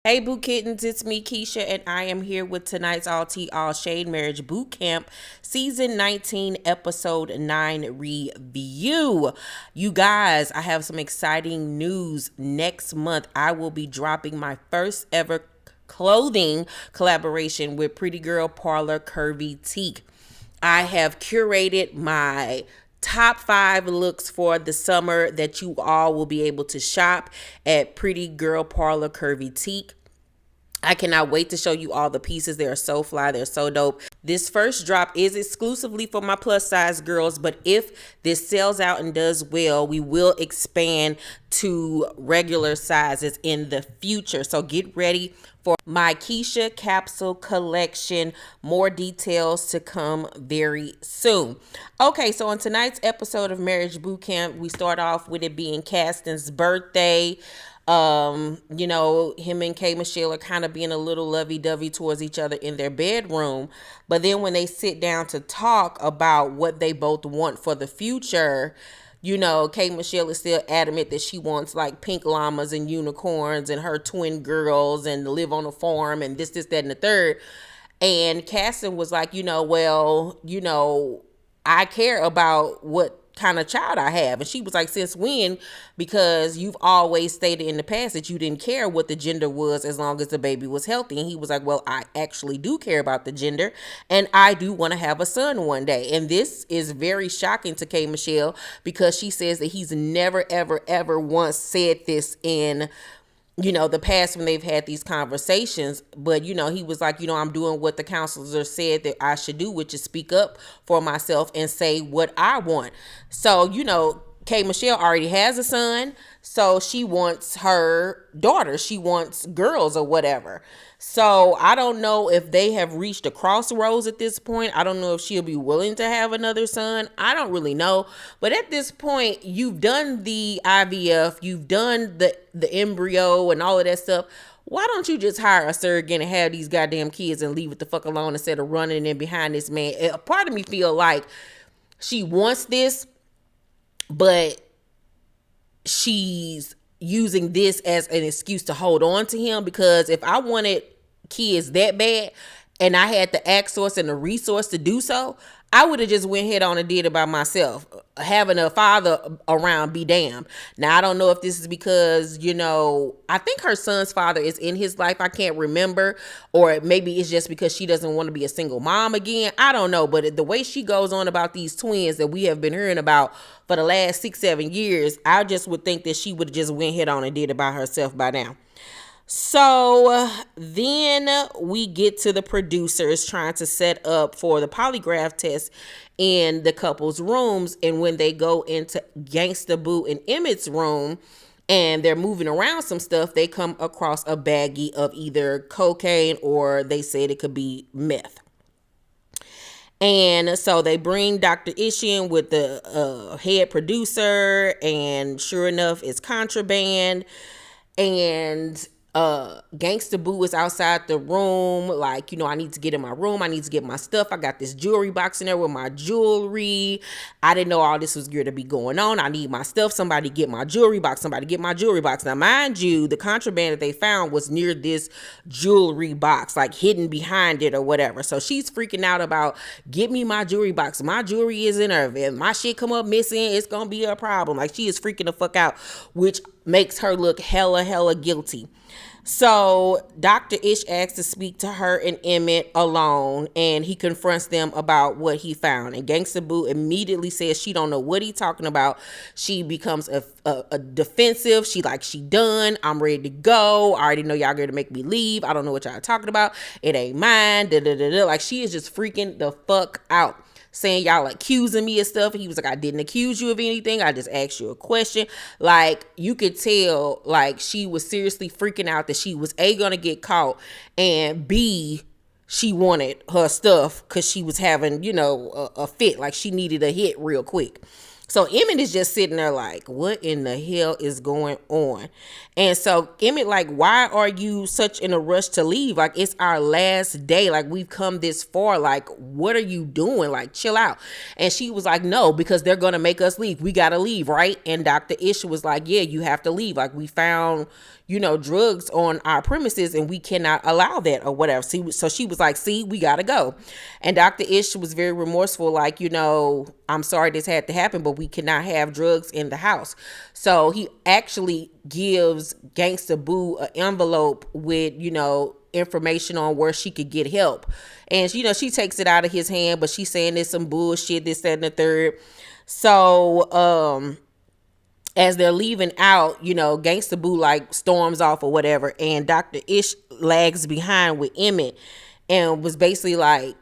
Hey Boo Kittens, it's me Keisha and I am here with tonight's All Tea All Shade Marriage Boot Camp Season 19 Episode 9 review. You guys, I have some exciting news. Next month I will be dropping my first ever clothing collaboration with Pretty Girl Parlor Curvy Teak. I have curated my top 5 looks for the summer that you all will be able to shop at Pretty Girl Parlor Curvy Teak. I cannot wait to show you all the pieces. They are so fly. They're so dope. This first drop is exclusively for my plus size girls, but if this sells out and does well, we will expand to regular sizes in the future. So get ready for my Keisha capsule collection. More details to come very soon. Okay, so on tonight's episode of Marriage Boot Camp, we start off with it being Caston's birthday. Him and K Michelle are kind of being a little lovey-dovey towards each other in their bedroom. But then when they sit down to talk about what they both want for the future, K Michelle is still adamant that she wants like pink llamas and unicorns and her twin girls and live on a farm and this, that, and the third. And Caston was like, I care about what kind of child I have. And she was like, since when? Because you've always stated in the past that you didn't care what the gender was as long as the baby was healthy. And he was like, well, I actually do care about the gender and I do want to have a son one day. And this is very shocking to K Michelle because she says that he's never, ever, ever once said this in the past when they've had these conversations. But, he was like, I'm doing what the counselor said that I should do, which is speak up for myself and say what I want. So, K Michelle already has a son. So she wants her daughter. She wants girls or whatever. So I don't know if they have reached a crossroads at this point. I don't know if she'll be willing to have another son. I don't really know. But at this point, you've done the IVF, you've done the embryo and all of that stuff. Why don't you just hire a surrogate and have these goddamn kids and leave it the fuck alone instead of running in behind this man? A part of me feel like she wants this, but she's using this as an excuse to hold on to him, because if I wanted kids that bad and I had the access and the resource to do so, I would have just went head on and did it by myself. Having a father around be damned. Now, I don't know if this is because, I think her son's father is in his life. I can't remember. Or maybe it's just because she doesn't want to be a single mom again. I don't know. But the way she goes on about these twins that we have been hearing about for the last 6-7 years, I just would think that she would have just went head on and did it by herself by now. So then we get to the producers trying to set up for the polygraph test in the couple's rooms. And when they go into Gangsta Boo and Emmett's room and they're moving around some stuff, they come across a baggie of either cocaine or they said it could be meth. And so they bring Dr. Ish in with the head producer, and sure enough, it's Contraband. And Gangsta Boo is outside the room like, I need to get in my room, I need to get my stuff, I got this jewelry box in there with my jewelry, I didn't know all this was going to be going on, I need my stuff, somebody get my jewelry box, somebody get my jewelry box. Now mind you, the contraband that they found was near this jewelry box, like hidden behind it or whatever. So she's freaking out about, get me my jewelry box, my jewelry is in her, if my shit come up missing, it's gonna be a problem. Like, she is freaking the fuck out, which makes her look hella guilty. So Dr. Ish asks to speak to her and Emmett alone, and he confronts them about what he found. And Gangsta Boo immediately says she don't know what he's talking about. She becomes a defensive. She done. I'm ready to go. I already know y'all going to make me leave. I don't know what y'all talking about. It ain't mine. Like, she is just freaking the fuck out, saying y'all accusing me of stuff. He was like, I didn't accuse you of anything. I just asked you a question. Like, you could tell, like, she was seriously freaking out that she was A, gonna get caught, and B, she wanted her stuff because she was having, a fit. Like, she needed a hit real quick. So Emmett is just sitting there like, what in the hell is going on? And so Emmett like, why are you such in a rush to leave? Like, it's our last day. Like, we've come this far. Like, what are you doing? Like, chill out. And she was like, no, because they're going to make us leave. We got to leave, right? And Dr. Ish was like, yeah, you have to leave. Like, we found, drugs on our premises and we cannot allow that or whatever. See, so she was like, see, we got to go. And Dr. Ish was very remorseful, like, I'm sorry this had to happen, but we cannot have drugs in the house. So he actually gives Gangsta Boo an envelope with, information on where she could get help. And, she takes it out of his hand, but she's saying there's some bullshit, this, that, and the third. So, as they're leaving out, Gangsta Boo like storms off or whatever, and Dr. Ish lags behind with Emmett and was basically like,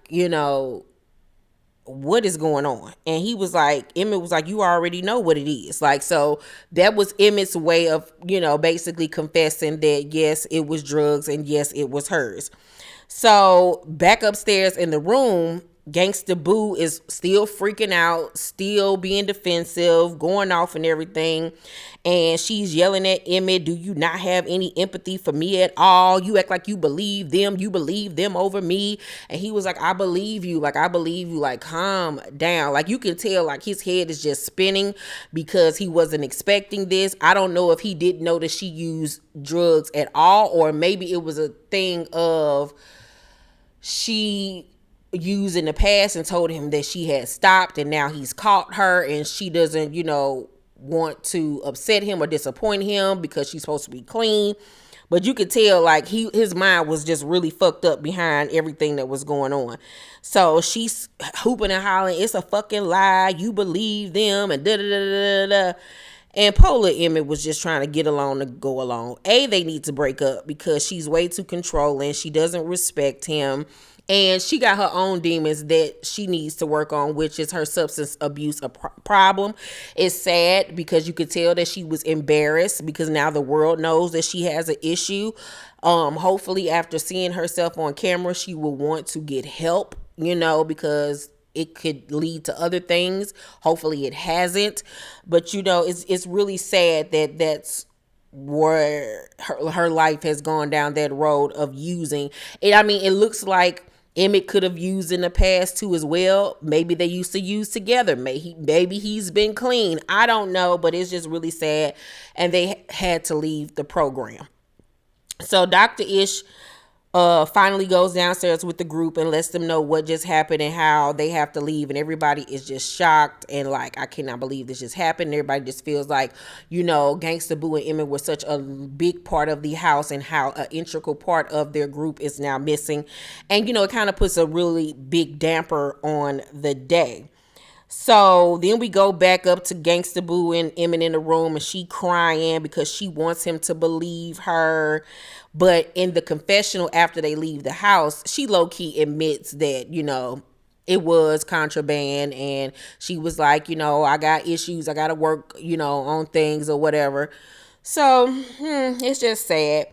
what is going on? And Emmett was like, you already know what it is. Like, so that was Emmett's way of, basically confessing that yes, it was drugs and yes, it was hers. So back upstairs in the room, Gangsta Boo is still freaking out, still being defensive, going off and everything. And she's yelling at Emmett, do you not have any empathy for me at all? You act like you believe them over me. And he was like, I believe you. Like, calm down. Like, you can tell, like, his head is just spinning because he wasn't expecting this. I don't know if he didn't know that she used drugs at all, or maybe it was a thing of she used in the past and told him that she had stopped and now he's caught her and she doesn't, want to upset him or disappoint him because she's supposed to be clean. But you could tell like his mind was just really fucked up behind everything that was going on. So she's hooping and hollering, it's a fucking lie, you believe them, and da da da da da. And Polar Emmett was just trying to get along to go along. They need to break up because she's way too controlling. She doesn't respect him. And she got her own demons that she needs to work on, which is her substance abuse problem. It's sad because you could tell that she was embarrassed because now the world knows that she has an issue. Hopefully after seeing herself on camera, she will want to get help, because it could lead to other things. Hopefully it hasn't. But, it's really sad that that's where her life has gone down that road of using it. I mean, it looks like Emmett could have used in the past too as well. Maybe they used to use together. Maybe he's been clean. I don't know, but it's just really sad. And they had to leave the program. So Dr. Ish finally goes downstairs with the group and lets them know what just happened and how they have to leave. And everybody is just shocked and like, I cannot believe this just happened. Everybody just feels like, Gangsta Boo and Emmett were such a big part of the house and how an integral part of their group is now missing. And, it kind of puts a really big damper on the day. So then we go back up to Gangsta Boo and Emmett in the room, and she crying because she wants him to believe her. But in the confessional after they leave the house, she low-key admits that, it was contraband, and she was like, I got issues, I got to work, on things or whatever. So it's just sad.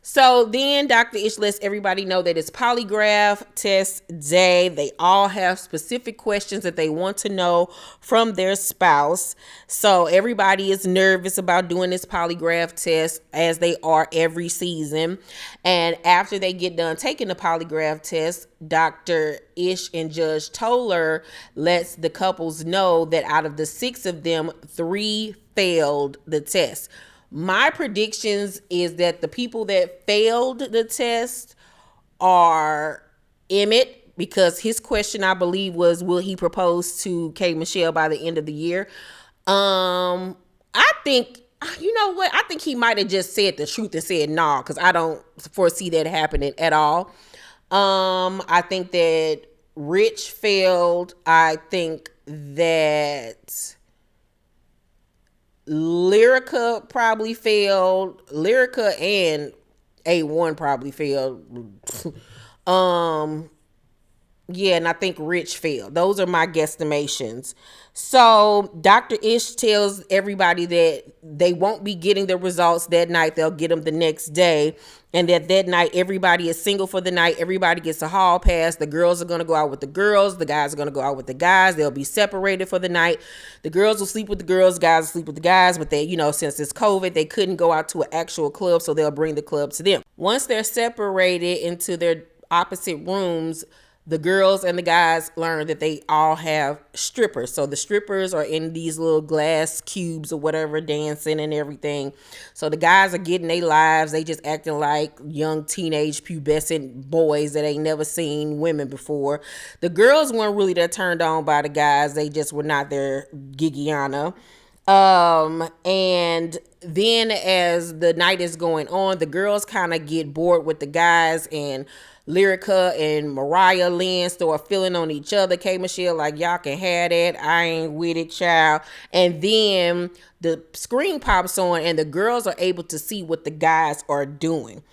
So then Dr. Ish lets everybody know that it's polygraph test day. They all have specific questions that they want to know from their spouse. So everybody is nervous about doing this polygraph test, as they are every season. And after they get done taking the polygraph test, Dr. Ish and Judge Toller lets the couples know that out of the 6 of them, 3 failed the test. My predictions is that the people that failed the test are Emmett, because his question, I believe, was, will he propose to K. Michelle by the end of the year? I think, you know what? I think he might have just said the truth and said nah, because I don't foresee that happening at all. I think that Rich failed. I think that Lyrica probably failed. Lyrica and A1 probably failed. Yeah, and I think Rich failed. Those are my guesstimations. So Dr. Ish tells everybody that they won't be getting the results that night. They'll get them the next day. And that night, everybody is single for the night. Everybody gets a hall pass. The girls are going to go out with the girls. The guys are going to go out with the guys. They'll be separated for the night. The girls will sleep with the girls. Guys will sleep with the guys. But they, since it's COVID, they couldn't go out to an actual club. So they'll bring the club to them. Once they're separated into their opposite rooms, the girls and the guys learn that they all have strippers. So the strippers are in these little glass cubes or whatever, dancing and everything. So the guys are getting their lives. They just acting like young teenage pubescent boys that ain't never seen women before. The girls weren't really that turned on by the guys. They just were not their Gigiana. And then as the night is going on, the girls kind of get bored with the guys, and Lyrica and Mariah Lynn start feeling on each other. K. Michelle like, y'all can have that. I ain't with it, child. And then the screen pops on and the girls are able to see what the guys are doing,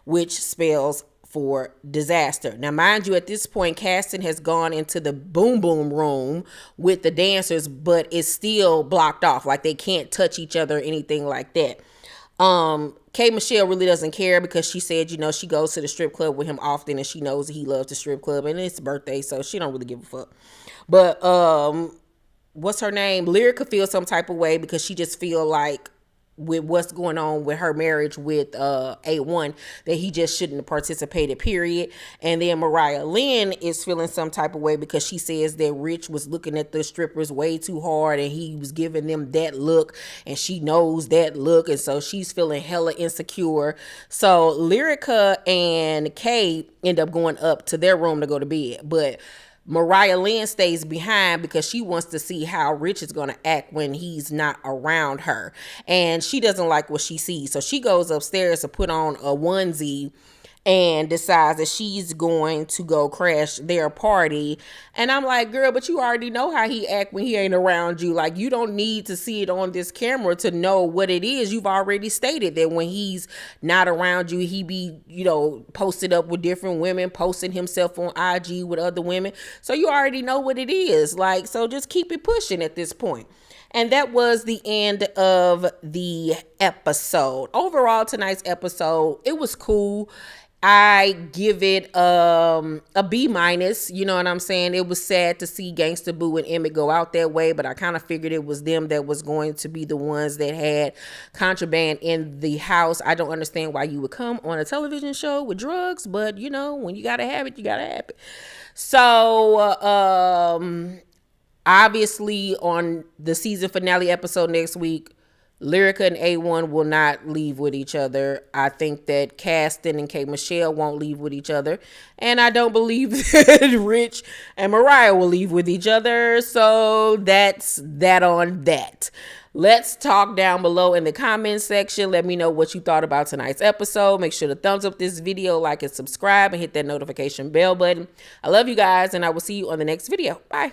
which spells for disaster. Now, mind you, at this point, casting has gone into the boom boom room with the dancers, but it's still blocked off. Like they can't touch each other or anything like that. K. Michelle really doesn't care because she said, she goes to the strip club with him often and she knows that he loves the strip club and it's his birthday, so she don't really give a fuck. But what's her name? Lyrica feels some type of way because she just feel like with what's going on with her marriage with A1 that he just shouldn't have participated, period. And then Mariah Lynn is feeling some type of way because she says that Rich was looking at the strippers way too hard and he was giving them that look and she knows that look, and so she's feeling hella insecure. So Lyrica and Kay end up going up to their room to go to bed, but Mariah Lynn stays behind because she wants to see how Rich is going to act when he's not around her. And she doesn't like what she sees. So she goes upstairs to put on a onesie and decides that she's going to go crash their party. And I'm like, girl, but you already know how he act when he ain't around you. Like, you don't need to see it on this camera to know what it is. You've already stated that when he's not around you, he be, posted up with different women, posting himself on IG with other women. So you already know what it is. Like, so just keep it pushing at this point. And that was the end of the episode. Overall, tonight's episode, it was cool. I give it a B-. You know what I'm saying? It was sad to see Gangsta Boo and Emmett go out that way, but I kind of figured it was them that was going to be the ones that had Contraband in the house. I don't understand why you would come on a television show with drugs, but when you gotta have it, you gotta have it. So obviously on the season finale episode next week, Lyrica and A1 will not leave with each other. I think that Caston and K. Michelle won't leave with each other. And I don't believe that Rich and Mariah will leave with each other. So that's that on that. Let's talk down below in the comments section. Let me know what you thought about tonight's episode. Make sure to thumbs up this video, like and subscribe, and hit that notification bell button. I love you guys, and I will see you on the next video. Bye.